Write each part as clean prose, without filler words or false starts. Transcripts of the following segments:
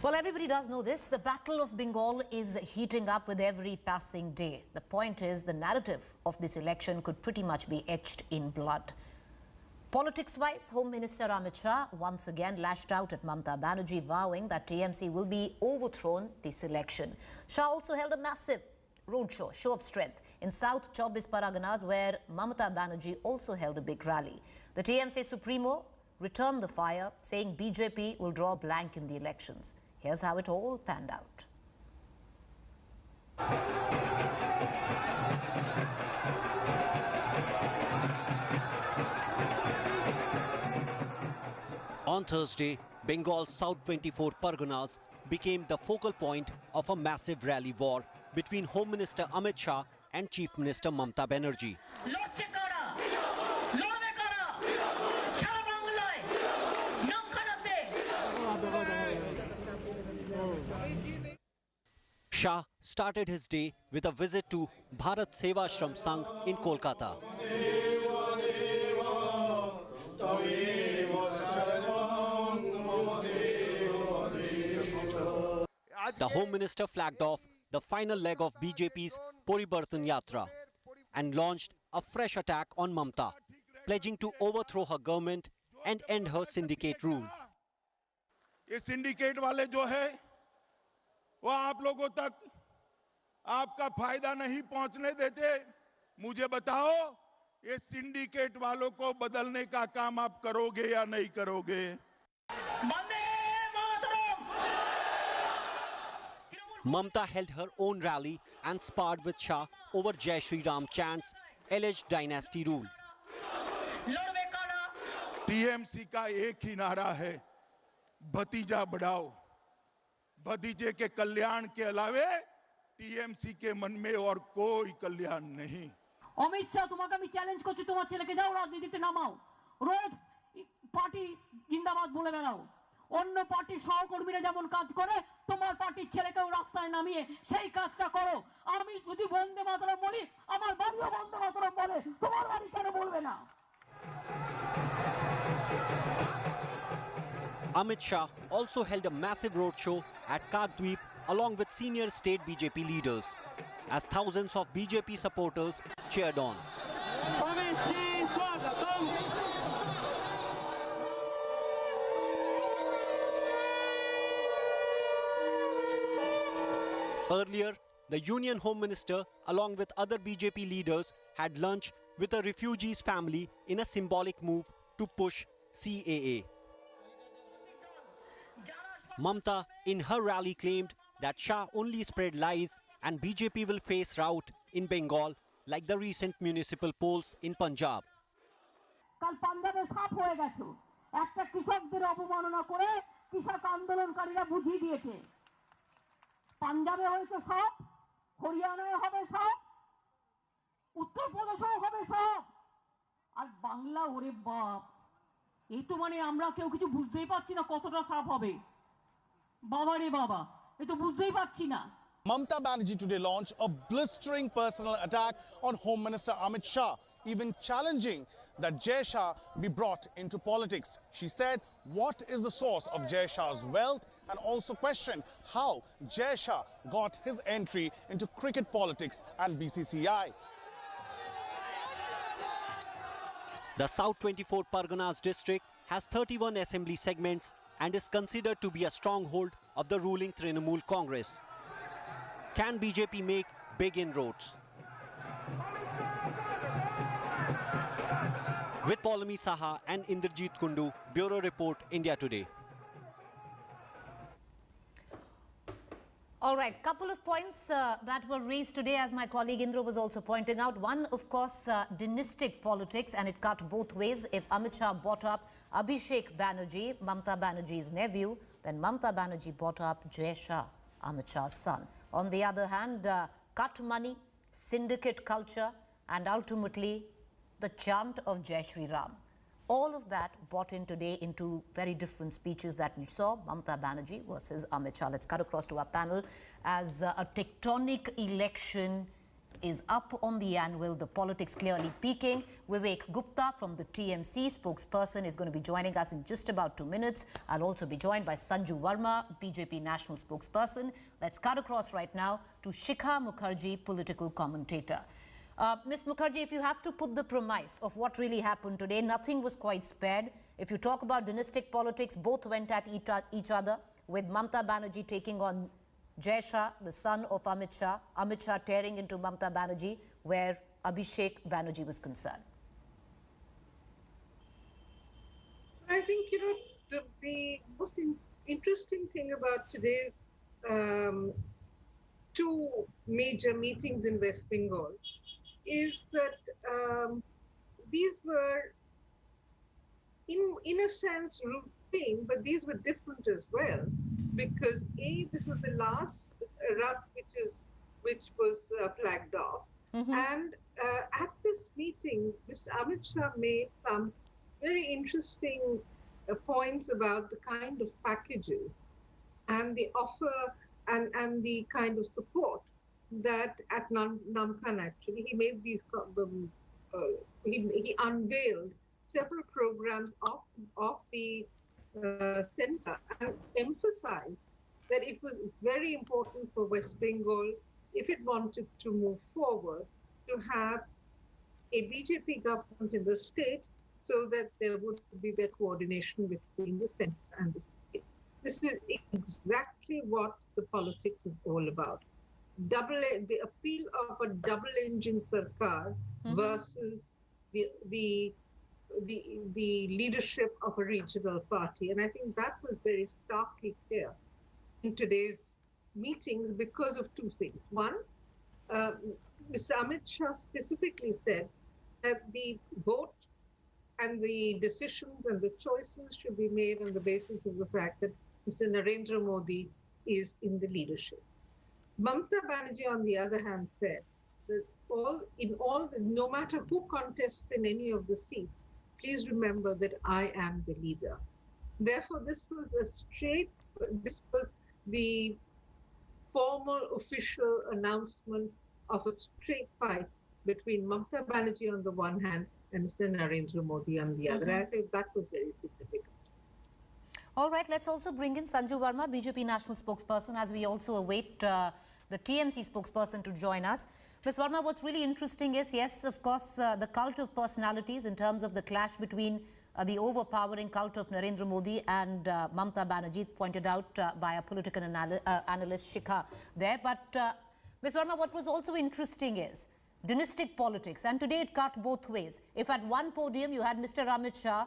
Well, everybody does know this. The Battle of Bengal is heating up with every passing day. The point is, the narrative of this election could pretty much be etched in blood. Politics-wise, Home Minister Amit Shah once again lashed out at Mamata Banerjee, vowing that TMC will be overthrown this election. Shah also held a massive roadshow, show of strength, in South 24 Parganas, where Mamata Banerjee also held a big rally. The TMC Supremo returned the fire, saying BJP will draw blank in the elections. Here's how it all panned out. On Thursday, Bengal's South 24 Parganas became the focal point of a massive rally war between Home Minister Amit Shah and Chief Minister Mamata Banerjee. Shah started his day with a visit to Bharat Sevashram Sangh in Kolkata. The Home Minister flagged off the final leg of BJP's Poriborton Yatra and launched a fresh attack on Mamata, pledging to overthrow her government and end her syndicate rule. ये syndicate वाले जो है वो आप लोगों तक आपका फायदा नहीं पहुंचने देते. मुझे बताओ, ये syndicate वालों को बदलने का काम आप करोगे या नहीं करोगे? Mamata held her own rally and sparred with Shah over Jai Shri Ram chants, alleged dynasty rule. TMC का एक ही नारा है, भतीजा बढ़ाओ. भतीजे के कल्याण के अलावे TMC के मन में और कोई कल्याण नहीं. अमित शाह, তোমাকে আমি চ্যালেঞ্জ করছি, তোমার ছেলেকে যাও রাজনীতিতে নামাও, রোজ পার্টি জিন্দাবাদ বলে বেড়াও. অন্য পার্টির সহকর্মীরা যেমন কাজ করে তোমার পার্টির ছেলেকেও রাস্তায় নামিয়ে সেই কাজটা করো. আমি যদি বন্দে মাতরম বলি, আমার বাড়িও বন্দে মাতরম বলে, তোমার বাড়ি কেন বলবে না? Amit Shah also held a massive roadshow at Kagdweep along with senior state BJP leaders, as thousands of BJP supporters cheered on. Earlier, the Union Home Minister, along with other BJP leaders, had lunch with a refugees family in a symbolic move to push CAA. Mamata, in her rally, claimed that Shah only spread lies and BJP will face rout in Bengal like the recent municipal polls in Punjab. কাল পাঞ্জাবে সাফ হয়ে গেছে, একটা কৃষকদের অবমাননা করে কৃষক আন্দোলনকারীরা বুঝিয়ে দিয়েছে. পাঞ্জাবে হয়েছে সাফ, হরিয়ানায় হবে সাফ, উত্তরপ্রদেশেও হবে সাফ, আর বাংলা ওরে বাপ, এই তো মানে আমরা কেউ কিছু বুঝতেই পারছি না কতটা সাফ হবে. বাবা রে বাবা, এই তো বুঝতেই পারছি না. Mamata Banerjee today launched a blistering personal attack on Home Minister Amit Shah, even challenging that Jai Shah be brought into politics. She said, what is the source of Jai Shah's wealth, and also questioned how Jai Shah got his entry into cricket politics and BCCI. The South 24 Parganas district has 31 assembly segments and is considered to be a stronghold of the ruling Trinamool Congress. Can BJP make big inroads? With Paulami Saha and Indrajit Kundu, Bureau Report, India Today. All right, couple of points that were raised today, as my colleague Indra was also pointing out. One, of course, dynastic politics, and it cut both ways. If Amit Shah brought up Abhishek Banerjee, Mamata Banerjee's nephew, then Mamata Banerjee brought up Jai Shah, Amit Shah's son. On the other hand, cut money, syndicate culture, and ultimately the chant of Jai Shri Ram. All of that brought in today into very different speeches that we saw, Mamata Banerjee versus Amit Shah. Let's cut across to our panel as a tectonic election is up on the anvil, the politics clearly peaking. Vivek Gupta from the TMC spokesperson is going to be joining us in just about 2 minutes. I'll also be joined by Sanju Verma, BJP national spokesperson. Let's cut across right now to Shikha Mukherjee, political commentator. Ms. Mukherjee, if you have to put the premise of what really happened today, nothing was quite spared. If you talk about dynastic politics, both went at each other, with Mamata Banerjee taking on Jai Shah, the son of Amit Shah tearing into Mamata Banerjee, where Abhishek Banerjee was concerned. I think, the most interesting thing about today's two major meetings in West Bengal is that these were, in a sense, routine, but these were different as well, because this was the last Rath which was flagged off, and at this meeting, Mr. Amit Shah made some very interesting points about the kind of packages and the offer and the kind of support that at Namkhan actually he made these. He unveiled several programs of the center and emphasized that it was very important for West Bengal, if it wanted to move forward, to have a BJP government in the state, so that there would be better coordination between the center and the state. This is exactly what the politics is all about. The appeal of a double-engine sarkar versus the leadership of a regional party. And I think that was very starkly clear in today's meetings because of two things. One, Mr. Amit Shah specifically said that the vote and the decisions and the choices should be made on the basis of the fact that Mr. Narendra Modi is in the leadership. Mamata Banerjee, on the other hand, said that no matter who contests in any of the seats, please remember that I am the leader. Therefore, this was the formal official announcement of a straight fight between Mamata Banerjee on the one hand and Mr. Narendra Modi on the other. I think that was very significant. All right, let's also bring in Sanju Verma, BJP national spokesperson, as we also await the TMC spokesperson to join us. Ms. Verma, what's really interesting is, yes, of course, the cult of personalities in terms of the clash between the overpowering cult of Narendra Modi and Mamata Banerjee, pointed out by a political analyst, Shikha, there. But Ms. Verma, what was also interesting is dynastic politics, and today it cut both ways. If at one podium you had Mr. Amit Shah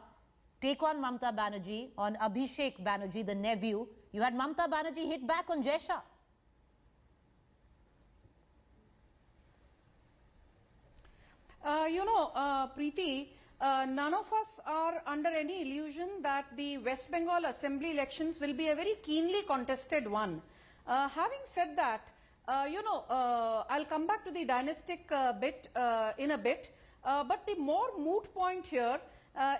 take on Mamata Banerjee, on Abhishek Banerjee, the nephew, you had Mamata Banerjee hit back on Jai Shah. Preeti, none of us are under any illusion that the West Bengal Assembly elections will be a very keenly contested one. Having said that, I'll come back to the dynastic bit in a bit, but the more moot point here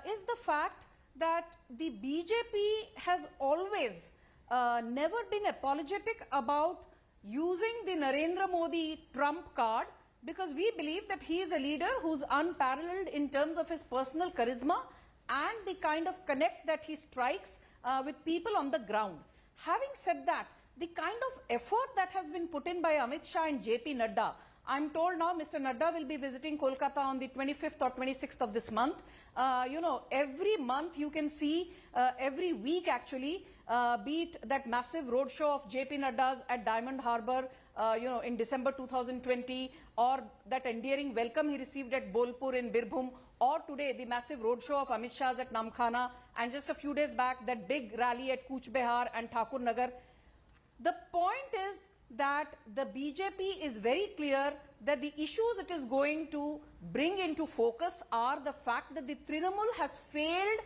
is the fact that the BJP has always never been apologetic about using the Narendra Modi trump card, because we believe that he is a leader who's unparalleled in terms of his personal charisma and the kind of connect that he strikes with people on the ground. Having said that, the kind of effort that has been put in by Amit Shah and JP Nadda, I'm told now Mr. Nadda will be visiting Kolkata on the 25th or 26th of this month. Every month you can see, every week actually, be it that massive roadshow of JP Nadda's at Diamond Harbour, in December 2020, or that endearing welcome he received at Bolpur in Birbhum, or today the massive roadshow of Amit Shah's at Namkhana, and just a few days back that big rally at Kuch Behar and Thakur Nagar. The point is that the BJP is very clear that the issues it is going to bring into focus are the fact that the Trinamool has failed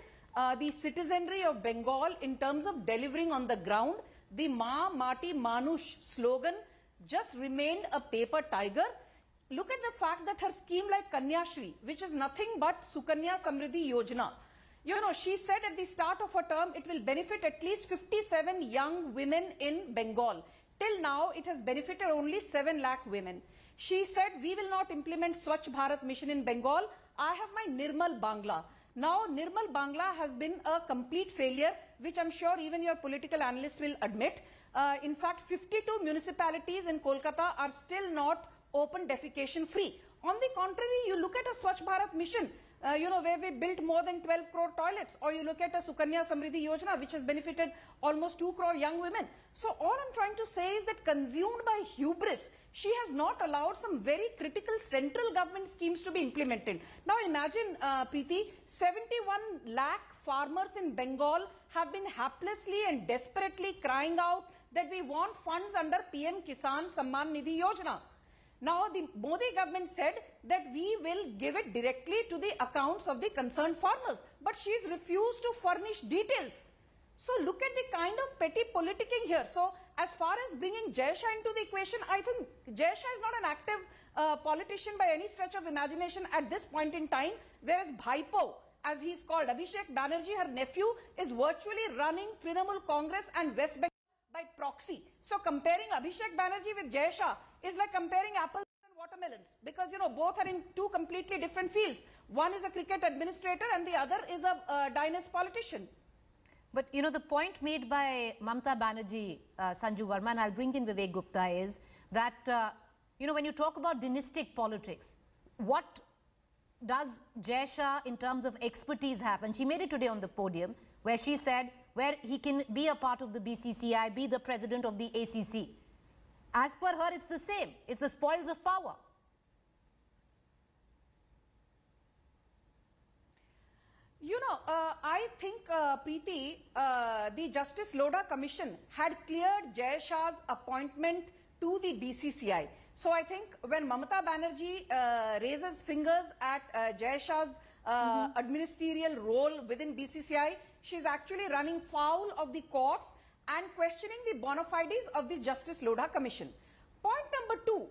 the citizenry of Bengal in terms of delivering on the ground. The Ma Mati Manush slogan just remained a paper tiger. Look at the fact that her scheme like Kanyashri, which is nothing but Sukanya Samriddhi Yojana, she said at the start of her term it will benefit at least 57 young women in Bengal. Till now, it has benefited only 7 lakh women. She said, we will not implement Swachh Bharat mission in Bengal. I have my Nirmal Bangla. Now, Nirmal Bangla has been a complete failure, which I'm sure even your political analysts will admit. In fact, 52 municipalities in Kolkata are still not open defecation free. On the contrary, you look at a Swachh Bharat mission, where we built more than 12 crore toilets, or you look at a Sukanya Samriddhi Yojana, which has benefited almost 2 crore young women. So all I'm trying to say is that, consumed by hubris, she has not allowed some very critical central government schemes to be implemented. Now imagine, Preeti, 71 lakh farmers in Bengal have been haplessly and desperately crying out that we want funds under PM Kisan Samman Nidhi Yojana. Now, the Modi government said that we will give it directly to the accounts of the concerned farmers, but she's refused to furnish details. So, look at the kind of petty politicking here. So, as far as bringing Jai Shah into the equation, I think Jai Shah is not an active politician by any stretch of imagination at this point in time, whereas Bhaipo, as he is called, Abhishek Banerjee, her nephew, is virtually running Trinamool Congress and West Bengal by proxy. So, comparing Abhishek Banerjee with Jai Shah is like comparing apples and watermelons, because both are in two completely different fields. One is a cricket administrator and the other is a dynast politician. But the point made by Mamata Banerjee, Sanju Verma, and I'll bring in Vivek Gupta, is that when you talk about dynastic politics, what does Jai Shah in terms of expertise have? And she made it today on the podium, where she said where he can be a part of the BCCI, be the president of the ACC. As per her, it's the same. It's the spoils of power. I think, Preeti, the Justice Lodha Commission had cleared Jai Shah's appointment to the BCCI. So I think when Mamata Banerjee raises fingers at Jai Shah's administrative role within BCCI, she's actually running foul of the courts and questioning the bona fides of the Justice Lodha Commission. Point number 2,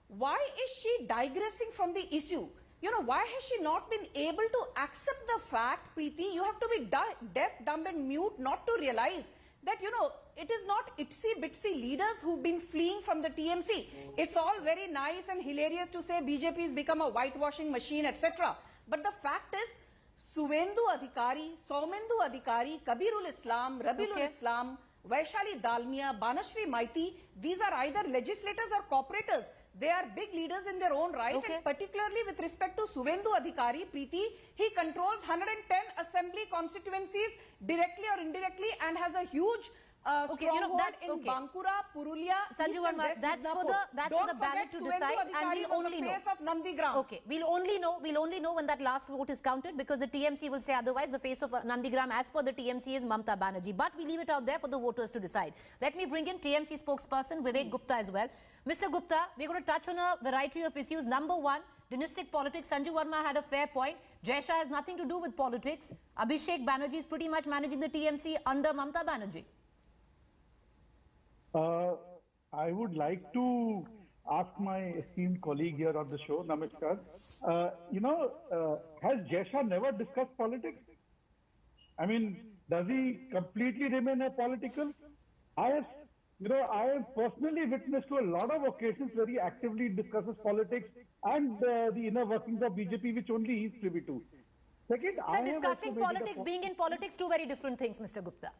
why is she digressing from the issue? Why has she not been able to accept the fact, Preeti, you have to be deaf, dumb and mute not to realize that, it is not itsy-bitsy leaders who've been fleeing from the TMC. It's all very nice and hilarious to say BJP has become a whitewashing machine, etc. But the fact is, Suvendu Adhikari, Saumendu Adhikari, Kabirul Islam, Rabilul Islam, Vaishali Dalmia, Banashri Maiti, these are either legislators or corporators. They are big leaders in their own right, and particularly with respect to Suvendu Adhikari, Preeti, he controls 110 assembly constituencies directly or indirectly and has a huge stronghold in Bankura, Purulia, Sanju Verma, that's for the ballot to decide, and we'll only know. Okay, we'll only know when that last vote is counted, because the TMC will say otherwise. The face of Nandigram, as per the TMC, is Mamata Banerjee. But we leave it out there for the voters to decide. Let me bring in TMC spokesperson Vivek Gupta as well. Mr. Gupta, we're going to touch on a variety of issues. Number 1, dynastic politics. Sanju Verma had a fair point. Jai Shah has nothing to do with politics. Abhishek Banerjee is pretty much managing the TMC under Mamata Banerjee. I would like to ask my esteemed colleague here on the show, Amit Shah, has Jai Shah never discussed politics? I mean, does he completely remain apolitical? I have personally witnessed to a lot of occasions where he actively discusses politics and the inner workings of BJP, which only he is privy to. Second, so discussing politics, being in politics, two very different things, Mr. Gupta.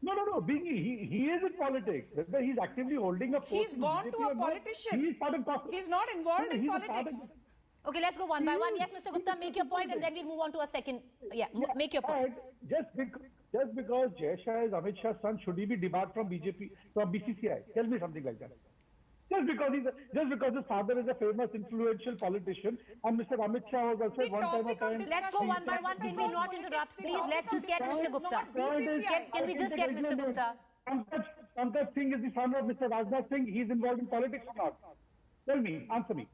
No. He is in politics. Whether he's actively holding a post. He's born to a politician. He's not involved in politics. Okay, let's go one by one. Yes, Mr. Gupta, make your point, and then we'll move on to a second. Yeah, make your point. Just because Jai Shah is Amit Shah's son, should he be debarred from BJP, from BCCI? Tell me something like that. Just because his father is a famous, influential politician, and Mr. Amit Shah was also one time. Let's go one by one. Can we not interrupt? Please, let's just get Mr. Gupta. Can we just get Mr. Gupta? Pankaj Singh is the son of Mr. Rajnath Singh. He's involved in politics or not? Tell me, answer me.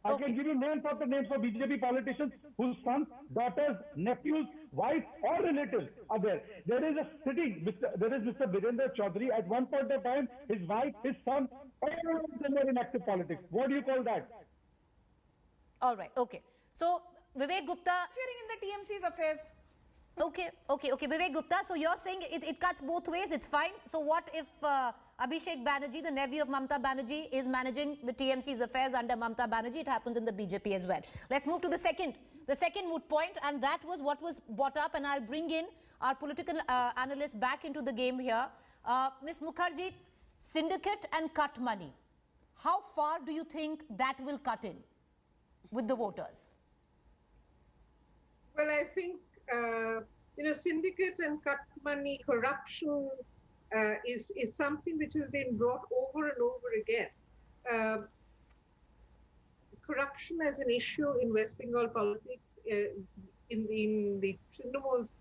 I can give you names of BJP politicians whose sons, daughters, nephews, wives, or relatives are there. There is Mr. Virendra Choudhry. At one point of time, his wife, his son, all of them were in active politics. What do you call that? All right, okay. So, Vivek Gupta... Interfering in the TMC's affairs. Okay. Vivek Gupta, so you're saying it cuts both ways, it's fine. So what if Abhishek Banerjee, the nephew of Mamata Banerjee, is managing the TMC's affairs under Mamata Banerjee. It happens in the BJP as well. Let's move to the second moot point, and that was what was brought up, and I'll bring in our political analyst back into the game here. Ms. Mukherjee, syndicate and cut money. How far do you think that will cut in with the voters? Well, I think, syndicate and cut money, corruption is something which has been brought over and over again. Corruption as an issue in West Bengal politics, in the Trinamool's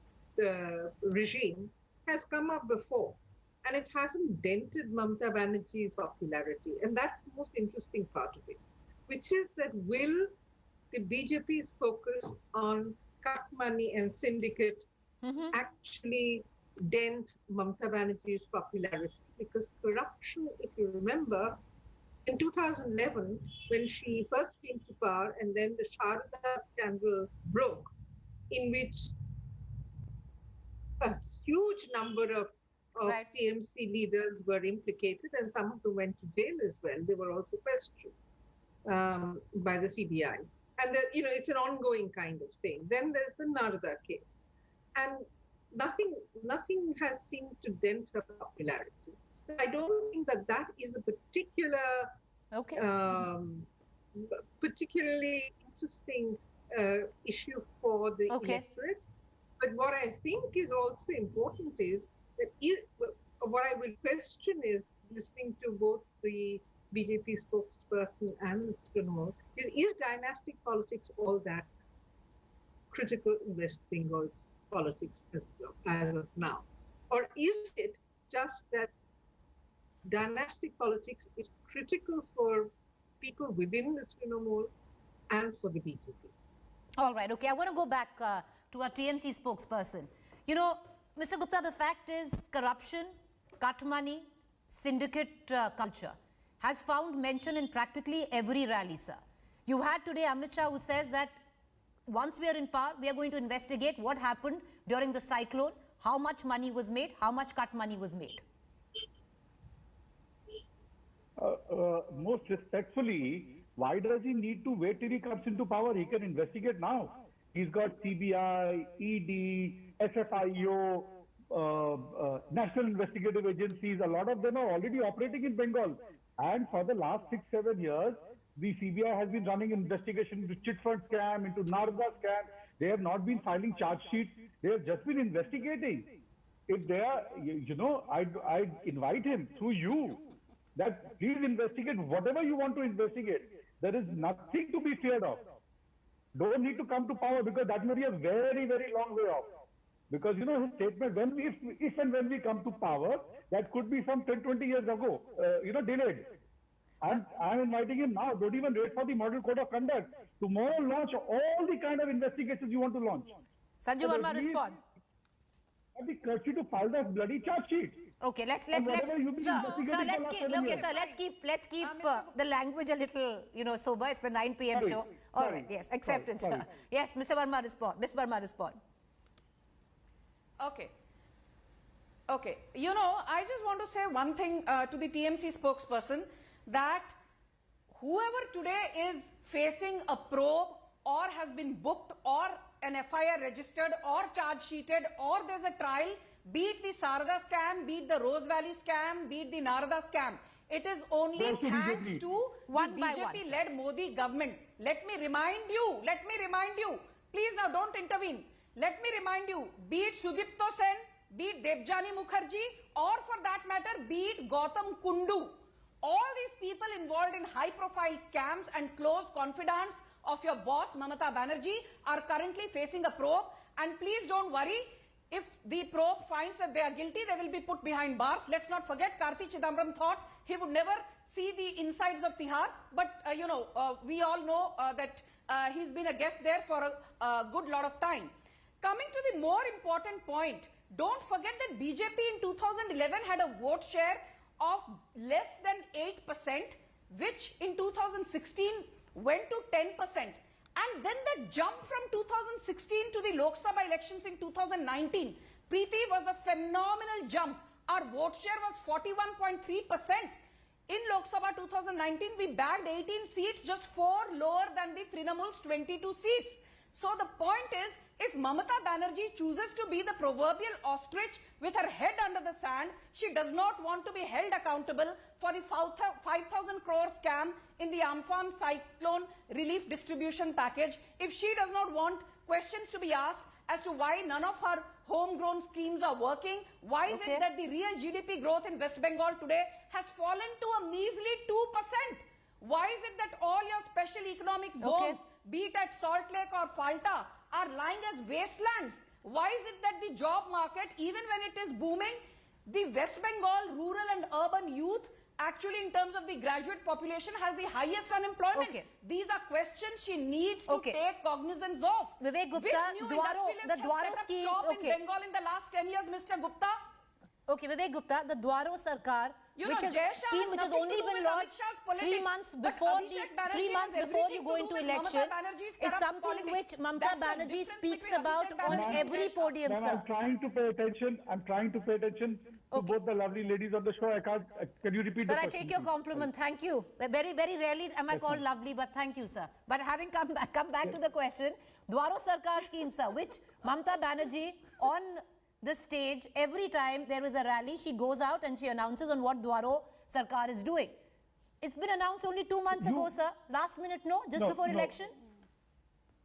regime, has come up before. And it hasn't dented Mamata Banerjee's popularity. And that's the most interesting part of it, which is that will the BJP's focus on cut money and syndicate actually dent Mamata Banerjee's popularity? Because corruption, if you remember, in 2011, when she first came to power, and then the Sharda scandal broke, in which a huge number of TMC leaders were implicated, and some of them went to jail as well. They were also questioned by the CBI. And it's an ongoing kind of thing. Then there's the Narada case. And nothing has seemed to dent her popularity. So I don't think that is a particularly interesting issue for the electorate. But what I think is also important is that what I will question is, listening to both the BJP spokesperson and Trinamool, is dynastic politics all that critical in West Bengal's politics as of now? Or is it just that dynastic politics is critical for people within the Trinamool and for the BJP? All right, okay. I want to go back to our TMC spokesperson. Mr. Gupta, the fact is corruption, cut money, syndicate culture has found mention in practically every rally, sir. You had today Amit Shah, who says that once we are in power, we are going to investigate what happened during the cyclone, how much money was made, how much cut money was made. Most respectfully, why does he need to wait till he comes into power? He can investigate now. He's got CBI, ED, SFIO, national investigative agencies. A lot of them are already operating in Bengal. And for the last 6-7 years, the CBI has been running investigation into chit fund scam, into Narada scam. They have not been filing charge sheets. They have just been investigating. If they are, I'd invite him through you that please investigate whatever you want to investigate. There is nothing to be feared of. Don't need to come to power, because that may be a very, very long way off. Because, his statement, if and when we come to power, that could be some 10-20 years ago, delayed. I'm inviting him now. Don't even wait for the model code of conduct. Tomorrow, launch all the kind of investigations you want to launch. Sanjeev Verma, respond. Have the courtesy to file the bloody charge sheet. Okay, let's keep the language a little, sober. It's the 9 p.m. show. All right, yes, accepted, sir. Yes, Mr. Verma, respond. Ms. Verma, respond. Okay. I just want to say one thing to the TMC spokesperson, that whoever today is facing a probe or has been booked or an FIR registered or charge sheeted or there's a trial, be it the Sarada scam, be it the Rose Valley scam, be it the Narada scam, it is only thanks to the BJP-led Modi government. Let me remind you, please now don't intervene. Let me remind you, be it Sudipto Sen, be it Debjani Mukherjee, or for that matter, be it Gautam Kundu, all these people involved in high-profile scams and close confidants of your boss, Mamata Banerjee, are currently facing a probe. And please don't worry, if the probe finds that they are guilty, they will be put behind bars. Let's not forget, Karti Chidambaram thought he would never see the insides of Tihar, but we all know that he's been a guest there for a good lot of time. Coming to the more important point, don't forget that BJP in 2011 had a vote share of less than 8%, which in 2016 went to 10%. And then the jump from 2016 to the Lok Sabha elections in 2019, Preeti, was a phenomenal jump Our vote share was 41.3%. In Lok Sabha 2019, we bagged 18 seats, just 4 lower than the Trinamool's 22 seats. So the point is, if Mamata Banerjee chooses to be the proverbial ostrich with her head under the sand, she does not want to be held accountable for the 5,000 crore scam in the Amphan cyclone relief distribution package. If she does not want questions to be asked as to why none of her homegrown schemes are working, why is it that the real GDP growth in West Bengal today has fallen to a measly 2%? Why is it that all your special economic zones, be it at Salt Lake or Falta, are lying as wastelands? Why is it that the job market, even when it is booming, the West Bengal rural and urban youth actually in terms of the graduate population has the highest unemployment? These are questions she needs to take cognizance of. Vivek Gupta, the Dwaro scheme, in Bengal in the last 10 years, Mr. Gupta? Vivek Gupta, the Dwaro Sarkar, which is scheme which has only been launched 3 months before you go into election, is something which Mamata Banerjee speaks about on every podium, sir. I'm trying to pay attention. To both the lovely ladies on the show. Can you repeat the question? Sir, I take your compliment. Thank you. Very, very rarely am I called lovely, but thank you, sir. But having come back to the question, Dwaro Sarkar scheme, sir, which Mamata Banerjee on the stage, every time there is a rally, she goes out and she announces on what Dwaro Sarkar is doing. It's been announced only 2 months ago, sir. Last minute, just before election?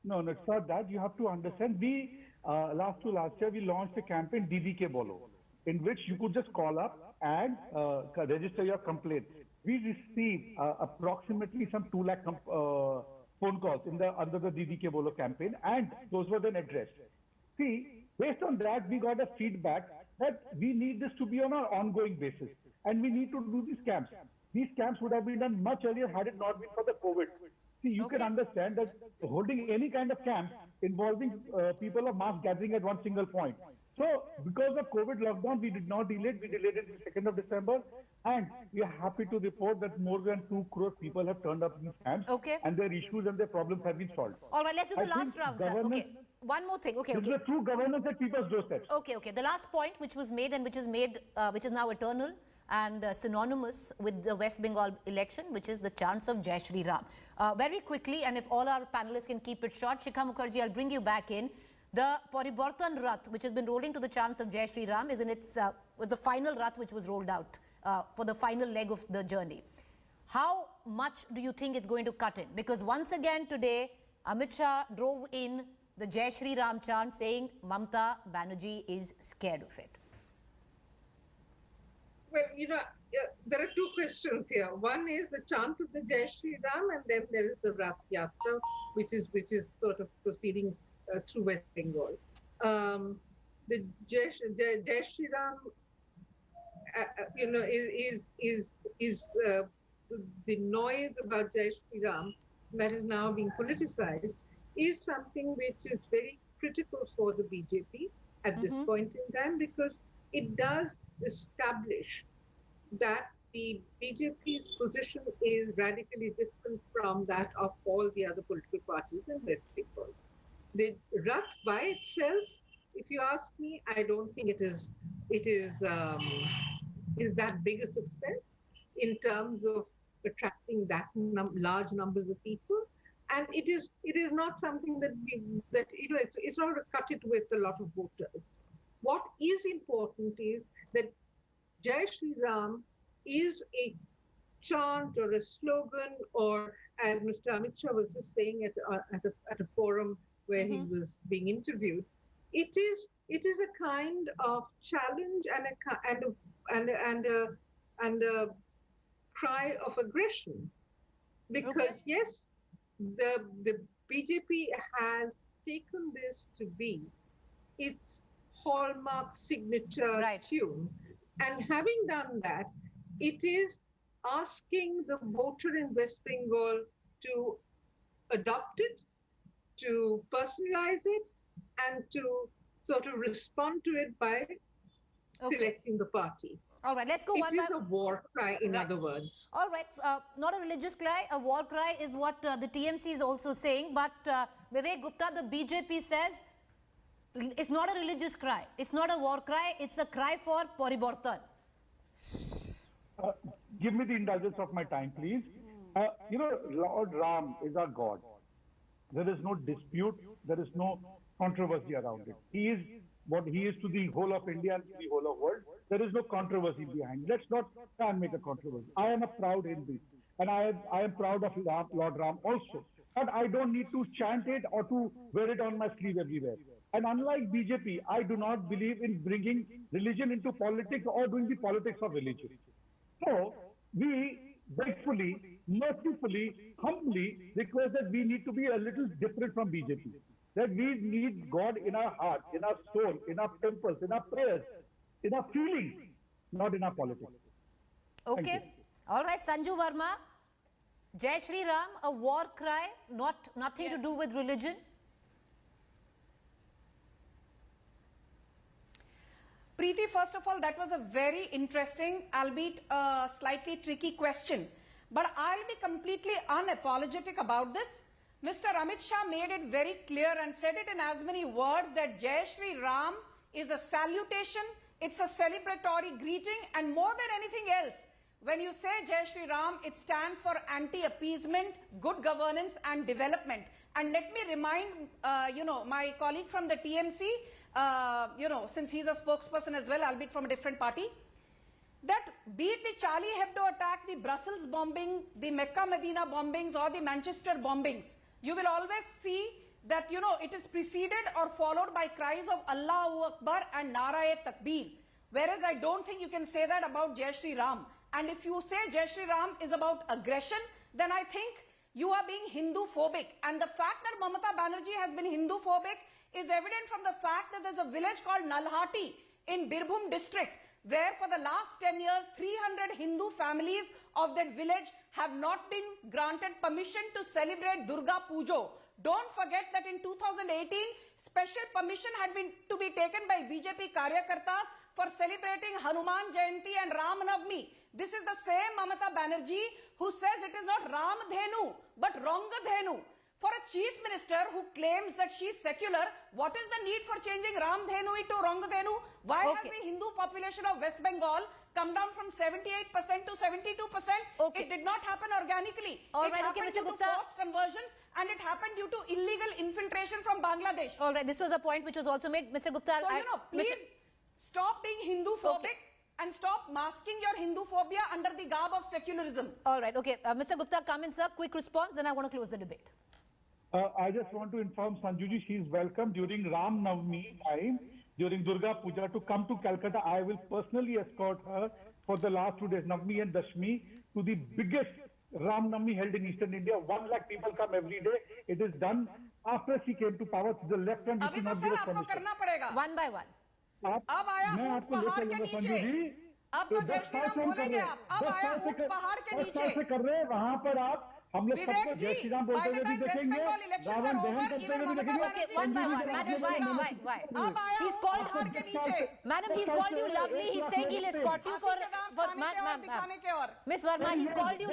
No, it's not that. You have to understand. We, last year, we launched a campaign, DDK Bolo, in which you could just call up and register your complaint. We received approximately some 2 lakh phone calls under the DDK Bolo campaign, and those were then addressed. See, based on that, we got a feedback that we need this to be on an ongoing basis, and we need to do these camps. These camps would have been done much earlier had it not been for the COVID. See, you can understand that holding any kind of camp involving people of mass gathering at one single point. So, because of COVID lockdown, we did not delay it. We delayed it to the 2nd of December. And we are happy to report that more than 2 crore people have turned up in these camps. And their issues and their problems have been solved. All right, let's do the last round, sir. One more thing. This is the true governance at people's doorsteps. The last point which was made and which is now eternal and synonymous with the West Bengal election, which is the chants of Jai Shri Ram. Very quickly, and if all our panelists can keep it short, Shikha Mukherjee, I'll bring you back in. The Poriborton Rath, which has been rolling to the chants of Jai Shri Ram, is in its was the final Rath which was rolled out for the final leg of the journey. How much do you think it's going to cut in? Because once again today, Amit Shah drove in the Jai Shri Ram chant saying Mamata Banerjee is scared of it. Well, there are 2 questions here. One is the chant of the Jai Shri Ram, and then there is the Rath Yatra, which is sort of proceeding through West Bengal. The Jai Shri Ram, is the noise about Jai Shri Ram that is now being politicized is something which is very critical for the BJP at this point in time, because it does establish that the BJP's position is radically different from that of all the other political parties in West Bengal. The Rath by itself, if you ask me, I don't think it is that big a success in terms of attracting that large numbers of people, and it is not something that it's not to cut it with a lot of voters. What is important is that Jai Shri Ram is a chant or a slogan, or as Mr. Amit Shah was just saying at a forum where he was being interviewed, it is a kind of challenge and a cry of aggression, because yes, the BJP has taken this to be its hallmark signature tune, and having done that, it is asking the voter in West Bengal to adopt it, to personalize it, and to sort of respond to it by selecting the party. All right, let's go one by one. It is a war cry, in other words. All right, not a religious cry, a war cry is what the TMC is also saying. But Vivek Gupta, the BJP says it's not a religious cry. It's not a war cry. It's a cry for Poriborton. give me the indulgence of my time, please. You know, Lord Ram is our God. There is no dispute. There is no controversy around it. He is what he is to the whole of India and to the whole of world. There is no controversy behind. Let's not try and make a controversy. I am a proud Hindu, and I am proud of Lord Ram also. But I don't need to chant it or to wear it on my sleeve everywhere. And unlike BJP, I do not believe in bringing religion into politics or doing the politics of religion. So we gratefully, mercifully, humbly request that we need to be a little different from BJP. That we need God in our heart, in our soul, in our temples, in our prayers, in our feelings, not in our politics. Okay. All right, Sanju Verma. Jai Shri Ram, a war cry, nothing to do with religion? Preeti, first of all, that was a very interesting, albeit slightly tricky question. But I'll be completely unapologetic about this. Mr. Amit Shah made it very clear and said it in as many words that Jai Shri Ram is a salutation, it's a celebratory greeting, and more than anything else, when you say Jai Shri Ram, it stands for anti-appeasement, good governance and development. And let me remind, my colleague from the TMC, since he's a spokesperson as well, albeit from a different party, that be it the Charlie Hebdo attack, the Brussels bombing, the Mecca Medina bombings or the Manchester bombings, you will always see that, it is preceded or followed by cries of Allahu Akbar and Nara-e Takbir. Whereas I don't think you can say that about Jai Shri Ram. And if you say Jai Shri Ram is about aggression, then I think you are being Hindu-phobic. And the fact that Mamata Banerjee has been Hindu-phobic is evident from the fact that there's a village called Nalhati in Birbhum district, where for the last 10 years, 300 Hindu families of that village have not been granted permission to celebrate Durga Pujo. Don't forget that in 2018, special permission had been to be taken by BJP Karyakartas for celebrating Hanuman Jayanti and Ram Navami. This is the same Mamata Banerjee who says it is not Ram Dhenu, but Ranga Dhenu. For a chief minister who claims that she is secular, what is the need for changing Ram Dhenu to Ranga Dhenu? Why has the Hindu population of West Bengal come down from 78% to 72%? It did not happen organically. It happened due to forced conversions, and it happened due to illegal infiltration from Bangladesh. All right, this was a point which was also made. Mr. Gupta, so, please stop being Hindu-phobic and stop masking your Hindu-phobia under the garb of secularism. All right, okay. Mr. Gupta, come in, sir. Quick response, then I want to close the debate. I just want to inform Sanjuji she is welcome during Ram Navami time, during Durga Puja, to come to Calcutta. I will personally escort her for the last 2 days, Navami and Dashmi, to the biggest Ram Navami held in Eastern India. 1 lakh people come every day. It is done after she came to power. To the left hand, अभी तो sir आपको करना पड़ेगा. One by one. अब आया ऊंट पहाड़ के नीचे. अब तो जय श्री राम बोलेंगे आप. अब आया ऊंट पहाड़ के नीचे. कर रहे हैं वहाँ पर आप हम लोग सबको जय श्री राम बोलते हुए भी देखेंगे, रावण दहन करते हुए भी देखेंगे. Okay, one by one. Madam, why? He's called you lovely. He's saying he'll escort you for Miss Verma, he's called you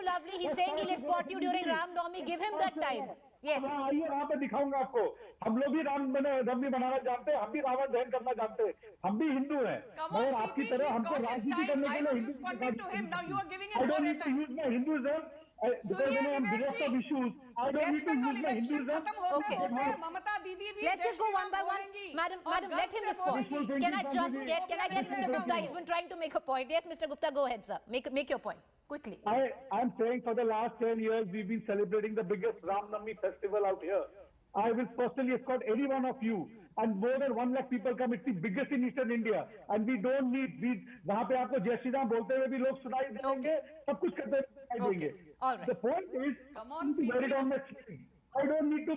lovely. He's saying he'll escort you during Ram Navami. Give him that time. Yes. आइए वहाँ पे दिखाऊंगा आपको. हम लोग भी रामनवमी मनाना जानते हैं, हम भी रावण दहन करना जानते हैं, हम भी हिंदू हैं. मगर आपकी तरह हमको राजनीति करने के लिए I don't need to use my Hinduism because when I am bereft of issues, I don't need to use my Hinduism. Okay. Let's just go one by one. Madam, let him respond. Can I get Mr. Gupta? He's been trying to make a point. Yes, Mr. Gupta, go ahead, sir. Make your point quickly. I'm saying for the last 10 years, we've been celebrating the biggest Ram Navami festival out here. I will personally escort any one of you, and more than 1 lakh people come. It's the biggest in Eastern India, and we don't need. वहाँ पे आपको जय श्री राम बोलते हुए भी लोग सुनाई देंगे, सब कुछ करते हुए सुनाई देंगे. All right. The point is, to wear it on my sleeve. I don't need to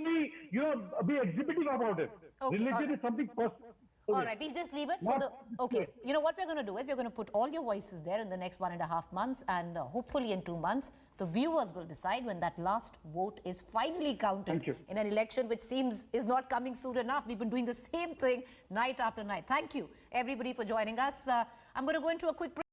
be exhibitive about it. Religion is something personal. All right, we'll just leave it for the... Okay, you know what we're going to do is we're going to put all your voices there in the next 1.5 months, and hopefully in 2 months, the viewers will decide when that last vote is finally counted in an election which seems is not coming soon enough. We've been doing the same thing night after night. Thank you, everybody, for joining us. I'm going to go into a quick break.